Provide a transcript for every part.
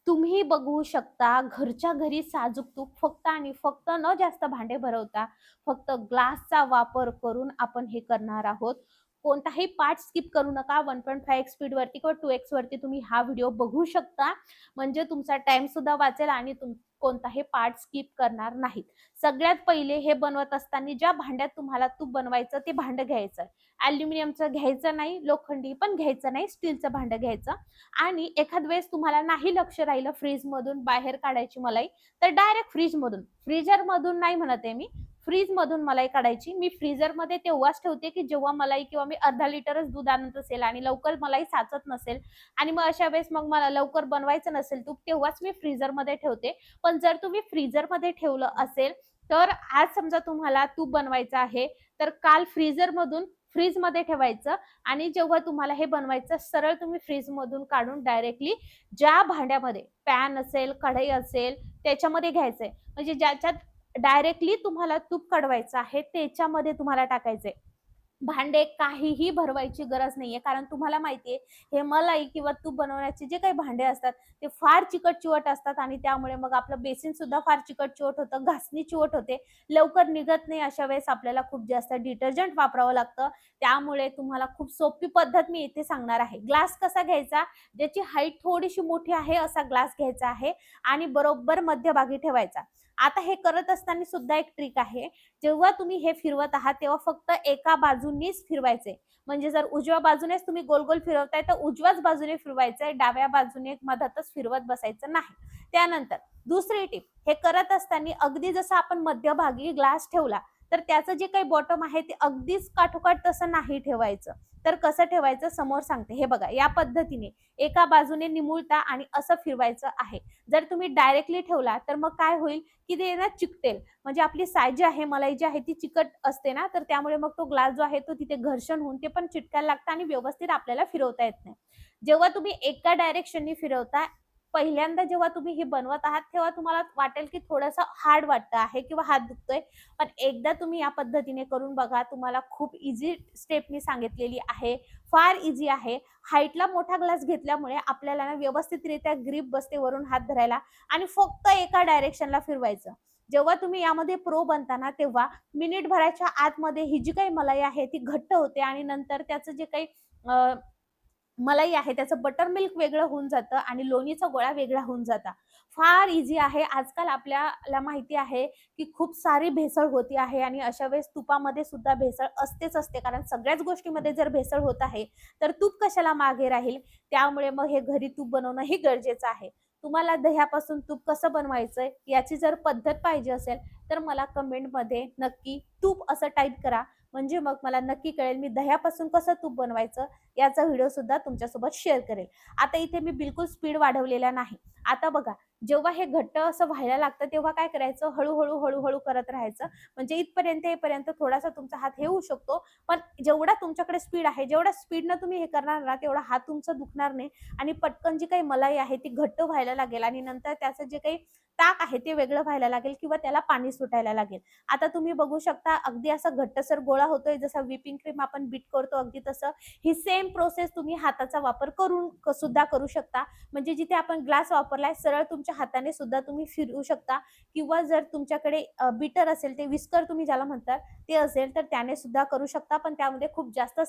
तुम्ही बघू शकता घरच्या घरी साजूक तूप फक्त आणि फक्त न जास्त भांडे भरवता फक्त ग्लासचा वापर करून आपण हे करणार आहोत. कोणताही पार्ट स्किप करू नका. 1.5x स्पीडवरती किंवा 2x वरती तुम्ही हा व्हिडिओ बघू शकता. म्हणजे तुमचा टाईम सुद्धा वाचेल आणि कोणताही पार्ट स्किप करणार नाहीत. सगळ्यात पहिले हे बनवत असताना ज्या भांड्यात तुम्हाला तूप बनवायचं ते भांडं घ्यायचं. ॲल्युमिनियमचं घ्यायचं नाही, लोखंडी पण घ्यायचं नाही, स्टीलचं भांडं घ्यायचं. आणि एखाद वेळेस तुम्हाला नाही लक्ष राहिलं फ्रीजमधून बाहेर काढायची मलाई, तर डायरेक्ट फ्रीजमधून, फ्रीझरमधून नाही म्हणत आहे मी, फ्रीजमधून मलाई काढायची. मी फ्रीझरमध्ये तेव्हाच ठेवते, की जेव्हा मलाई किंवा मी अर्धा लिटरच दूध आणत असेल आणि लवकर मलाई साचत नसेल आणि मग अशा वेळेस मग मला लवकर बनवायचं नसेल तूप, तेव्हाच मी फ्रीझरमध्ये ठेवते. पण जर तुम्ही फ्रीझरमध्ये ठेवलं असेल, तर आज समजा तुम्हाला तूप बनवायचं आहे, तर काल फ्रीझरमधून फ्रीजमध्ये ठेवायचं आणि जेव्हा तुम्हाला हे बनवायचं सरळ तुम्ही फ्रीजमधून काढून डायरेक्टली ज्या भांड्यामध्ये पॅन असेल, कढई असेल त्याच्यामध्ये घ्यायचंय. म्हणजे ज्याच्यात डायरेक्टली तुम्हाला तूप कडवायचं आहे त्याच्यामध्ये तुम्हाला टाकायचंय. भांडे काहीही भरवायची गरज नाहीये. कारण तुम्हाला माहितीये हे मलाई किंवा तूप बनवण्याचे जे काही भांडे असतात ते फार चिकट-चिवट असतात आणि त्यामुळे मग आपलं बेसिन सुद्धा फार चिकट-चिवट होतं, घासणी चिवट होते, लवकर निघत नाही. अशा वेळेस आपल्याला खूप जास्त डिटर्जंट वापरावं लागतं. त्यामुळे तुम्हाला खूप सोपी पद्धत मी इथे सांगणार आहे. ग्लास कसा घ्यायचा, ज्याची हाईट थोडीशी मोठी आहे असा ग्लास घ्यायचा आहे आणि बरोबर मध्यभागी ठेवायचा. आता हे करत असताना सुद्धा एक ट्रिक आहे. जेव्हा तुम्ही हे फिरवत आहात तेव्हा फक्त एका बाजूनीच फिरवायचे. म्हणजे जर उजव्या बाजूनेच तुम्ही गोल-गोल फिरवताय तर उजव्याच बाजूने फिरवायचंय, डाव्या बाजूने मधातच फिरवत बसायचं नाही. त्यानंतर दुसरी टिप, हे करत असताना अगदी जसं आपण मध्यभागी ग्लास ठेवला, तर त्याचं जे काही बॉटम आहे ते अगदीच काठोकाठ तसं नाही ठेवायचं. तर कसं ठेवायचं समोर सांगते. हे बघा या पद्धतीने एका बाजूने निमुळता आणि असं फिरवायचं आहे. जर तुम्ही डायरेक्टली ठेवला तर मग काय होईल, की ते ना चिकटेल. म्हणजे आपली साय जी आहे, मलाई जी आहे ती चिकट असते ना, तर त्यामुळे मग तो ग्लास जो आहे तो तिथे घर्षण होऊन ते पण चिटकायला लागतं आणि व्यवस्थित आपल्याला फिरवता येत नाही. जेव्हा तुम्ही एका डायरेक्शननी फिरवता, पहिल्यांदा जेव्हा तुम्ही हे बनवत आहात, तेव्हा तुम्हाला वाटेल की थोडंसं हार्ड वाटतं आहे किंवा हात दुखतोय. पण एकदा तुम्ही या पद्धतीने करून बघा, तुम्हाला खूप ईझी स्टेप मी सांगितलेली आहे. फार ईझी आहे. हाईटला मोठा ग्लास घेतल्यामुळे आपल्याला ना व्यवस्थितरित्या ग्रिप बसते वरून हात धरायला आणि फक्त एका डायरेक्शनला फिरवायचं. जेव्हा तुम्ही यामध्ये प्रो बनता ना, तेव्हा मिनिटभराच्या आतमध्ये ही जी काही मलाई आहे ती घट्ट होते आणि नंतर त्याचं जे काही मलाई आहे त्याचं बटर मिल्क वेगळं होऊन जातं आणि लोणीचा गोळा वेगळा होऊन जाता. फार ईझी आहे. आजकाल आपल्याला माहिती आहे, की खूप सारी भेसळ होते आहे आणि अशा वेळेस तुपामध्ये सुद्धा भेसळ असतेच असते. कारण सगळ्याच गोष्टीमध्ये जर भेसळ होत आहे, तर तूप कशाला मागे राहील? त्यामुळे मग हे घरी तूप बनवणं ही गरजेचं आहे. तुम्हाला दह्यापासून तूप कसं बनवायचंय याची जर पद्धत पाहिजे असेल, तर मला कमेंटमध्ये नक्की तूप असं टाइप करा. म्हणजे मग मला नक्की कळेल मी दह्यापासून कसं तूप बनवायचं याचा व्हिडिओ सुद्धा तुमच्यासोबत शेअर करेल. आता इथे मी बिलकुल स्पीड वाढवलेला नाही. आता बघा, जेव्हा हे घट्ट असं व्हायला लागतं तेव्हा काय करायचं, हळू-हळू, हळू-हळू करत राहायचं. म्हणजे इथपर्यंत येईपर्यंत थोडासा तुमचा हात हे होऊ शकतो. पण जेवढा तुमच्याकडे स्पीड आहे, जेवढ्या स्पीडनं तुम्ही हे करणार ना, तेवढा हात तुमचा दुखणार नाही आणि पटकन जी काही मलाई आहे ती घट्ट व्हायला लागेल आणि नंतर त्याचं जे काही ताक आहे ते वेगळं व्हायला लागेल किंवा त्याला पाणी सुटायला लागेल. आता तुम्ही बघू शकता अगदी असा घट्टसर गोळा होतोय, जसा व्हिपिंग क्रीम आपण बीट करतो अगदी तसं. ही सेम प्रोसेस तुम्ही हाताचा वापर करून सुद्धा करू शकता. म्हणजे जिथे आपण ग्लास वापरलाय सरळ तुमच्या हाताने सुद्धा तुम्ही फिरवू शकता किंवा जर तुमच्याकडे बीटर असेल, ते विस्कर तुम्ही ज्याला म्हणतात ते असेल तर त्याने सुद्धा करू शकता. पण त्यामध्ये खूप जास्त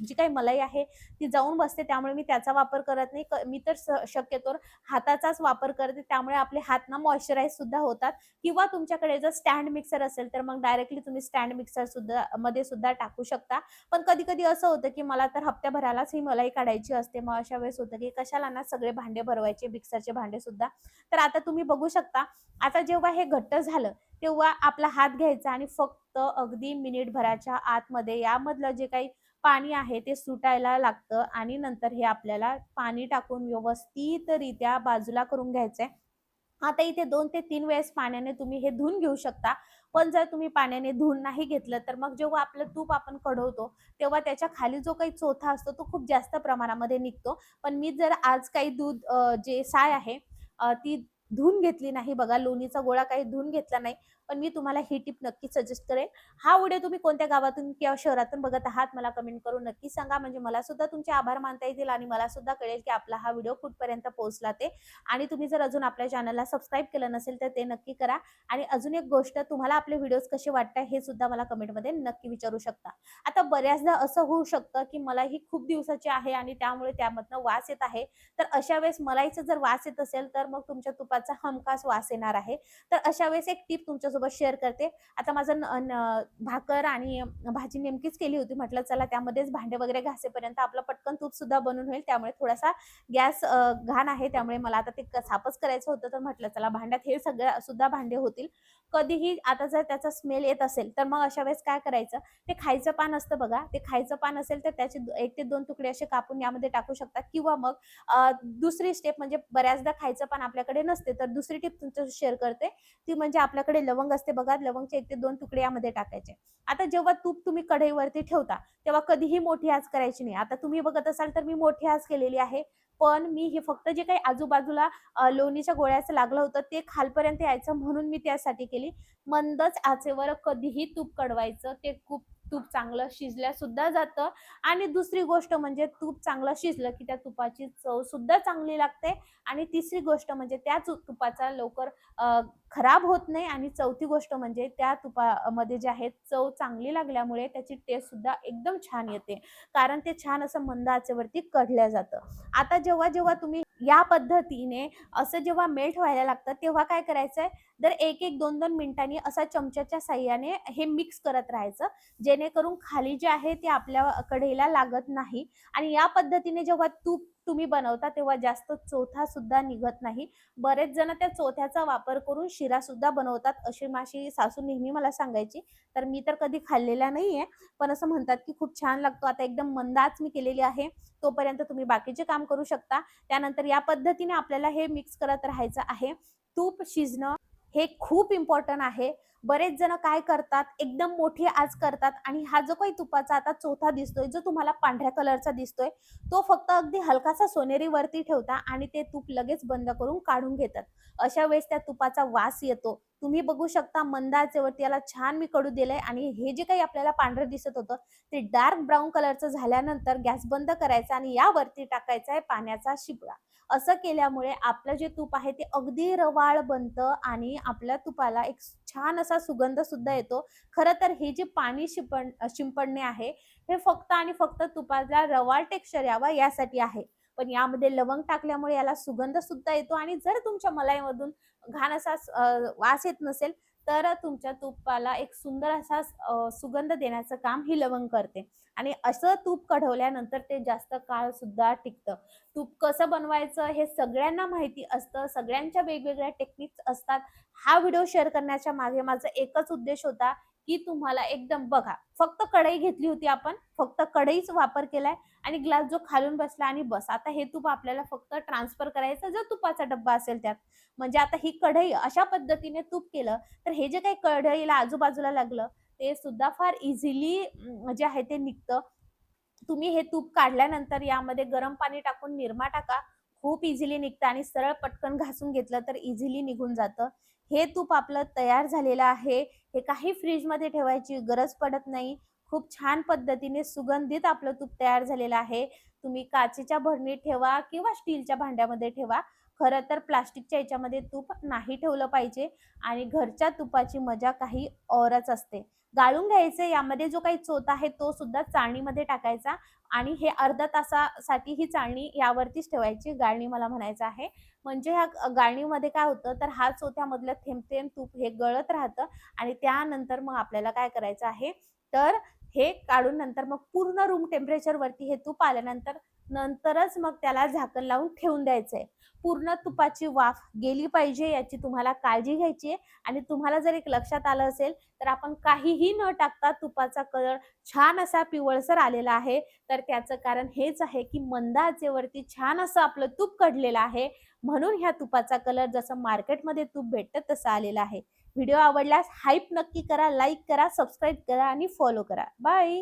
जी काही मलाई आहे ती जाऊन बसते, त्यामुळे मी त्याचा वापर करत नाही. मी तर शक्यतोवर हाताचाच वापर करते. त्यामुळे आपले हात ना मॉइश्चराइज सुद्धा होतात. किंवा तुमच्याकडे जर स्टँड मिक्सर असेल तर मग डायरेक्टली तुम्ही स्टँड मिक्सर सुद्धा मध्ये सुद्धा टाकू शकता. पण कधी-कधी असं होतं, की मला तर हप्त्याभरालाच ही मलाई काढायची असते. मग अशा वेळेस होतं, की कशाला ना सगळे भांडे भरवायचे, मिक्सरचे भांडे सुद्धा. तर आता तुम्ही बघू शकता, आता जेव्हा हे घट्ट झालं, तेव्हा आपला हात घ्यायचा आणि फक्त अगदी मिनिटभराच्या आतमध्ये यामधलं जे काही पाणी आहे ते सुटायला लागतं आणि नंतर हे आपल्याला पाणी टाकून व्यवस्थितरित्या बाजूला करून घ्यायचंय. आता इथे 2 ते 3 वेळेस पाण्याने तुम्ही हे धुवून घेऊ शकता. पण जर तुम्ही पाण्याने धुवून नाही घेतलं, तर मग जेव्हा आपलं तूप आपण कढवतो, तेव्हा त्याच्या खाली जो काही चोथा असतो, तो खूप जास्त प्रमाणामध्ये निघतो. पण मी जर आज काही दूध जे साय आहे ती धुवून घेतली नाही बघा. लोणीचा गोळा काही धुवून घेतला नाही. पण मी तुम्हाला ही टिप नक्की सजेस्ट करेन. हा व्हिडिओ तुम्ही कोणत्या गावातून किंवा शहरातून बघत आहात मला कमेंट करून नक्की सांगा. म्हणजे मला सुद्धा तुमचे आभार मानता येतील आणि मला सुद्धा कळेल की आपला हा व्हिडिओ कुठपर्यंत पोहोचला ते. आणि तुम्ही जर अजून आपल्या चॅनलला सबस्क्राईब केलं नसेल तर ते नक्की करा. आणि अजून एक गोष्ट, तुम्हाला आपले व्हिडिओज कसे वाटतात हे सुद्धा मला कमेंटमध्ये नक्की विचारू शकता. आता बऱ्याचदा असं होऊ शकतं की मला ही खूप दिवसाची आहे आणि त्यामुळे त्यामधनं वास येत आहे. तर अशा वेळेस मलाईचा जर वास येत असेल तर मग तुमच्या तुपाचा हमखास वास येणार आहे. तर अशा वेळेस एक टिप तुमच्यासोबत शेअर करते. आता माझं भाकर आणि भाजी नेमकीच केली होती. म्हटलं चला त्यामध्येच भांडे वगैरे घासेपर्यंत आपलं पटकन तूप सुद्धा बनून होईल. त्यामुळे थोडासा गॅस घाण आहे. त्यामुळे मला आता ते साफच करायचं होतं. तर म्हटलं चला भांड्यात हे सगळं सुद्धा भांडे होतील. कधीही आता जर त्याचा स्मेल येत असेल तर मग अशा वेळेस काय करायचं, ते खायचं पान असतं बघा, ते खायचं पान असेल तर त्याचे 1 ते 2 तुकडे असे कापून यामध्ये टाकू शकता. किंवा मग दुसरी स्टेप म्हणजे बऱ्याचदा खायचं पान आपल्याकडे नसते, तर दुसरी टिप तुमच्याशी शेअर करते. ती म्हणजे आपल्याकडे लवंग असते बघा, लवंगचे 1 ते 2 तुकडे यामध्ये टाकायचे. आता जेव्हा तूप तुम्ही कढईवरती ठेवता, तेव्हा कधीही मोठी आच करायची नाही. आता तुम्ही बघत असाल तर मी मोठी आच केलेली आहे. पण मी हे फक्त जे काही आजूबाजूला लोणीच्या गोळ्याचं लागलं होतं ते खालपर्यंत यायचं म्हणून मी त्यासाठी केली. मंदच आचेवर कधीही तूप कढवायचं. ते खूप तूप चांगलं शिजल्या सुद्धा जातं. आणि दुसरी गोष्ट म्हणजे तूप चांगलं शिजलं की त्या तुपाची चव सुद्धा चांगली लागते. आणि तिसरी गोष्ट म्हणजे त्या तुपाचा लवकर खराब होत नाही. आणि चौथी गोष्ट म्हणजे त्या तुपामध्ये जे आहे चव चांगली लागल्यामुळे त्याची टेस्ट सुद्धा एकदम छान येते. कारण ते छान असं मंद आचेवरती कढलं जातं. आता जेव्हा जेव्हा तुम्ही या पद्धतीने असं जेव्हा मेल्ट व्हायला लागतं तेव्हा काय करायचंय, दर 1-1, 2-2 मिनिटांनी असा चमच्याच्या साहाय्याने हे मिक्स करत राहायचं. जेणेकरून खाली जे आहे ते आपल्या कढईला लागत नाही. आणि या पद्धतीने जेव्हा तूप तुम्ही बनवता तेव्हा जास्त चोथा सुद्धा निघत नाही. बरेच जण त्या चोथ्याचा वापर करून शिरा सुद्धा बनवतात, अशी माझी सासू नेहमी मला सांगायची. तर मी तर कधी खाल्लेला नाहीये, पण असं म्हणतात की खूप छान लागतो. आता एकदम मंद आच मी केलेली आहे. तोपर्यंत तुम्ही बाकीचे काम करू शकता. त्यानंतर या पद्धतीने आपल्याला हे मिक्स करत राहायचं आहे. तूप शिजणं हे खूप इम्पॉर्टंट आहे. बरेच जण काय करतात, एकदम मोठी आच करतात आणि हा जो काही तुपाचा आता चोथा दिसतोय, जो तुम्हाला पांढऱ्या कलरचा दिसतोय, तो फक्त अगदी हलकासा सोनेरी वरती ठेवता आणि ते तूप लगेच बंद करून काढून घेतात. अशा वेळेस त्या तुपाचा वास येतो. तुम्ही बघू शकता मंद आचेवरती याला छान मी कडू दिलंय आणि हे जे काही आपल्याला पांढरं दिसत होतं, ते डार्क ब्राऊन कलरचं झाल्यानंतर गॅस बंद करायचा आणि यावरती टाकायचा आहे पाण्याचा शिपडा. असं केल्यामुळे आपलं जे तूप आहे ते अगदी रवाळ बनतं आणि आपल्या तुपाला एक छान असा सुगंध सुद्धा येतो. खरं तर हे जे पाणी शिंपडणे आहे, हे फक्त आणि फक्त तुपाला रवाळ टेक्स्चर यावा यासाठी आहे. पण यामध्ये लवंग टाकल्यामुळे याला सुगंध सुद्धा येतो. आणि जर तुमच्या मलाईमधून घाण असा वास येत नसेल, तर तुमच्या तुपाला एक सुंदर असा सुगंध देण्याचं काम ही लवंग करते. आणि असं तूप कढवल्यानंतर ते जास्त काळ सुद्धा टिकतं. तूप कसं बनवायचं हे सगळ्यांना माहिती असतं. सगळ्यांच्या वेगवेगळ्या टेक्निक्स असतात. हा व्हिडिओ शेअर करण्याच्या मागे माझा एकच उद्देश होता, की तुम्हाला एकदम बघा, फक्त कढई घेतली होती आपण, फक्त कढईच वापर केलाय आणि ग्लास जो खालून बसला आणि बस. आता हे तूप आपल्याला फक्त ट्रान्सफर करायचं जो तुपाचा डब्बा असेल त्यात. म्हणजे आता ही कढई अशा पद्धतीने तूप केलं, तर हे जे काही कढईला आजूबाजूला लागलं, ते सुद्धा फार इझिली जे आहे ते निघतं. तुम्ही हे तूप काढल्यानंतर यामध्ये गरम पाणी टाकून निरमा टाका. खूप इझिली निघतं आणि सरळ पटकन घासून घेतलं तर इझिली निघून जातं. हे तूप आपलं तयार झालेलं आहे. हे काही फ्रिजमध्ये ठेवायची गरज पडत नाही. खूप छान पद्धतीने सुगंधित आपलं तूप तयार झालेलं आहे. तुम्ही काचेच्या भरणीत ठेवा किंवा स्टीलच्या भांड्यामध्ये ठेवा. खरं तर प्लास्टिकच्या ह्याच्यामध्ये तूप नाही ठेवलं पाहिजे आणि घरच्या तुपाची मजा काही औरच असते. गाळून घ्यायचे. यामध्ये जो काही चोथा आहे तो सुद्धा चाळणीमध्ये टाकायचा आणि हे अर्ध्या तासासाठी ही चाळणी यावरतीच ठेवायची. गाळणी मला म्हणायचं आहे. म्हणजे ह्या गाळणीमध्ये काय होतं, तर हा चोथ्यामधलं थेंब थेंब तूप हे गळत राहतं आणि त्यानंतर मग आपल्याला काय करायचं आहे, तर हे काढून नंतर मग पूर्ण रूम टेम्परेचरवरती हे तूप आल्यानंतर नंतरच मग त्याला झाकण लावून ठेवून द्यायचंय. पूर्ण तुपाची वाफ गेली पाहिजे याची तुम्हाला काळजी घ्यायची आहे. आणि तुम्हाला जर एक लक्षात आलं असेल, तर आपण काहीही न टाकता तुपाचा कलर छान असा पिवळसर आलेला आहे. तर त्याचं कारण हेच आहे, की मंद आचेवरती छान असं आपलं तूप कढलेलं आहे. म्हणून ह्या तुपाचा कलर जसं मार्केटमध्ये तूप भेटतं तसं आलेला आहे. व्हिडिओ आवडल्यास हाईप नक्की करा, लाईक करा, सबस्क्राईब करा आणि फॉलो करा. बाय.